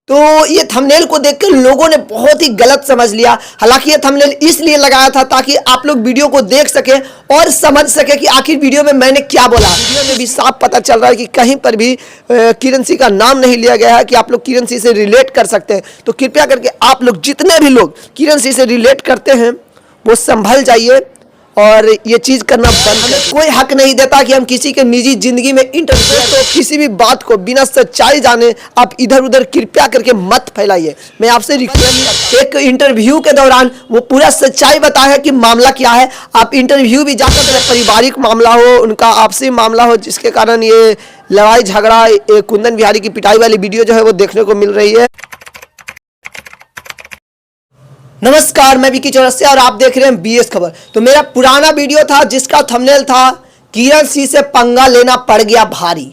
तो ये थंबनेल को देखकर लोगों ने बहुत ही गलत समझ लिया। हालांकि ये थंबनेल इसलिए लगाया था ताकि आप लोग वीडियो को देख सके और समझ सके कि आखिर वीडियो में मैंने क्या बोला। वीडियो में भी साफ पता चल रहा है कि कहीं पर भी किरण सिंह का नाम नहीं लिया गया है कि आप लोग किरण सिंह से रिलेट कर सकते हैं। तो कृपया करके आप लोग जितने भी लोग किरण सिंह से रिलेट करते हैं वो संभल जाइए और ये चीज करना बंद करें। कोई हक नहीं देता कि हम किसी के निजी जिंदगी में इंटरफेयर तो किसी भी बात को बिना सच्चाई जाने आप इधर उधर कृपया करके मत फैलाइए। मैं आपसे रिक्वेस्ट, एक इंटरव्यू के दौरान वो पूरा सच्चाई बताया कि मामला क्या है। आप इंटरव्यू भी जाकर पारिवारिक मामला हो, उनका आपसी मामला हो, जिसके कारण ये लड़ाई झगड़ा कुंदन बिहारी की पिटाई वाली वीडियो जो है वो देखने को मिल रही है। नमस्कार, मैं विकी चौरसिया और आप देख रहे हैं बीएस खबर। तो मेरा पुराना वीडियो था जिसका थंबनेल था किरण सिंह से पंगा लेना पड़ गया भारी,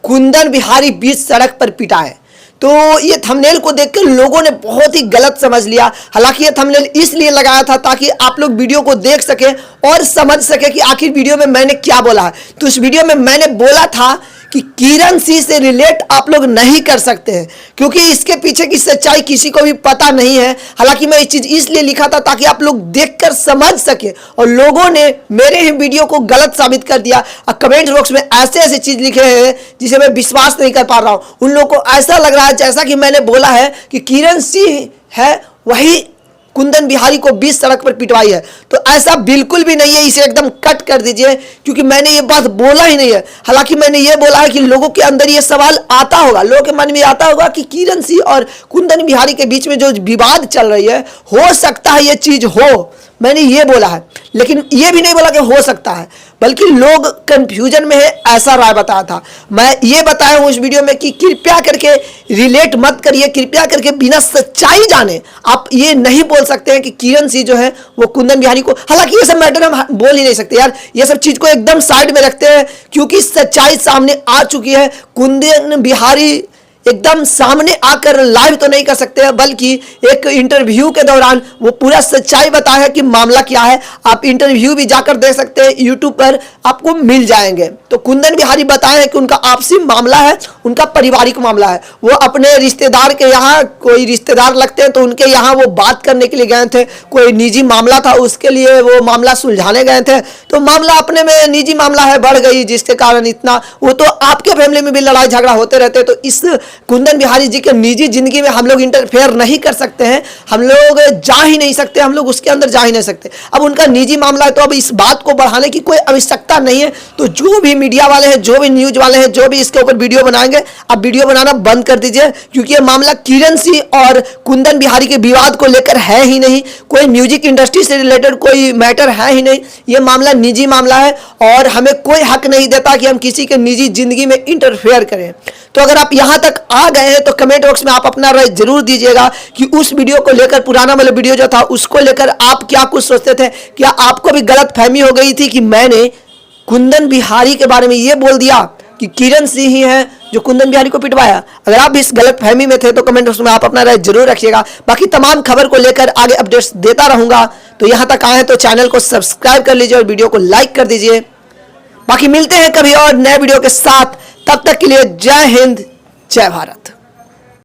कुंदन बिहारी बीच सड़क पर पिटाए। तो ये थंबनेल को देखकर लोगों ने बहुत ही गलत समझ लिया। हालांकि ये थंबनेल इसलिए लगाया था ताकि आप लोग वीडियो को देख सके और समझ सके कि आखिर वीडियो में मैंने क्या बोला है। तो इस वीडियो में मैंने बोला था कि किरण सिंह से रिलेट आप लोग नहीं कर सकते हैं क्योंकि इसके पीछे की सच्चाई किसी को भी पता नहीं है। हालांकि मैं ये चीज इसलिए लिखा था ताकि आप लोग देखकर समझ सके, और लोगों ने मेरे ही वीडियो को गलत साबित कर दिया और कमेंट बॉक्स में ऐसे ऐसे चीज लिखे हैं जिसे मैं विश्वास नहीं कर पा रहा हूं। उन लोगों को ऐसा लग रहा है जैसा कि मैंने बोला है कि किरण सिंह है वही कुंदन बिहारी को बीच सड़क पर पिटवाई है। तो ऐसा बिल्कुल भी नहीं है, इसे एकदम कट कर दीजिए क्योंकि मैंने ये बात बोला ही नहीं है। हालांकि मैंने ये बोला है कि लोगों के अंदर ये सवाल आता होगा, लोगों के मन में आता होगा कि किरण सिंह और कुंदन बिहारी के बीच में जो विवाद चल रही है हो सकता है ये चीज हो, मैंने ये बोला है। लेकिन ये भी नहीं बोला कि हो सकता है, बल्कि लोग कंफ्यूजन में है ऐसा राय बताया था। मैं ये बताया हूं इस वीडियो में कि कृपया करके रिलेट मत करिए, कृपया करके बिना सच्चाई जाने आप ये नहीं बोल सकते हैं कि किरण सिंह जो है वो कुंदन बिहारी को। हालांकि ये सब मैटर हम बोल ही नहीं सकते यार, ये सब चीज को एकदम साइड में रखते हैं क्योंकि सच्चाई सामने आ चुकी है। कुंदन बिहारी एकदम सामने आकर लाइव तो नहीं कर सकते हैं, बल्कि एक इंटरव्यू के दौरान वो पूरा सच्चाई बताया कि मामला क्या है। आप इंटरव्यू भी जाकर देख सकते हैं, यूट्यूब पर आपको मिल जाएंगे। तो कुंदन बिहारी बताए हैं कि उनका आपसी मामला है, उनका पारिवारिक मामला है। वो अपने रिश्तेदार के यहाँ, कोई रिश्तेदार लगते हैं तो उनके यहाँ वो बात करने के लिए गए थे। कोई निजी मामला था, उसके लिए वो मामला सुलझाने गए थे। तो मामला अपने में निजी मामला है, बढ़ गई, जिसके कारण इतना, वो तो आपके फैमिली में भी लड़ाई झगड़ा होते रहते। तो इस कुंदन बिहारी जी के निजी जिंदगी में हम लोग इंटरफेयर नहीं कर सकते हैं, हम लोग जा ही नहीं सकते, हम लोग उसके अंदर जा ही नहीं सकते। अब उनका निजी मामला है तो अब इस बात को बढ़ाने की कोई आवश्यकता नहीं है। तो जो भी मीडिया वाले हैं, जो भी न्यूज वाले हैं, जो भी इसके ऊपर वीडियो बनाएंगे, आप वीडियो बनाना बंद कर दीजिए क्योंकि यह मामला किरण सिंह और कुंदन बिहारी के विवाद को लेकर है ही नहीं, कोई म्यूजिक इंडस्ट्री से रिलेटेड कोई मैटर है ही नहीं। यह मामला निजी मामला है और हमें कोई हक नहीं देता कि हम किसी के निजी जिंदगी में इंटरफेयर करें। तो अगर आप यहां तक आ गए हैं तो कमेंट बॉक्स में आप अपना राय जरूर दीजिएगा कि उस वीडियो को लेकर, पुराना वाला वीडियो जो था उसको लेकर आप क्या कुछ सोचते थे। क्या आपको भी गलत फहमी हो गई थी कि मैंने कुंदन बिहारी के बारे में ये बोल दिया कि किरण सिंह ही है जो कुंदन बिहारी को पिटवाया? अगर आप इस गलत फहमी में थे तो कमेंट बॉक्स में आप अपना राय जरूर रखिएगा। बाकी तमाम खबर को लेकर आगे अपडेट्स देता रहूंगा। तो यहां तक आए तो चैनल को सब्सक्राइब कर लीजिए और वीडियो को लाइक कर दीजिए। बाकी मिलते हैं कभी और नए वीडियो के साथ, तब तक के लिए जय हिंद, जय भारत।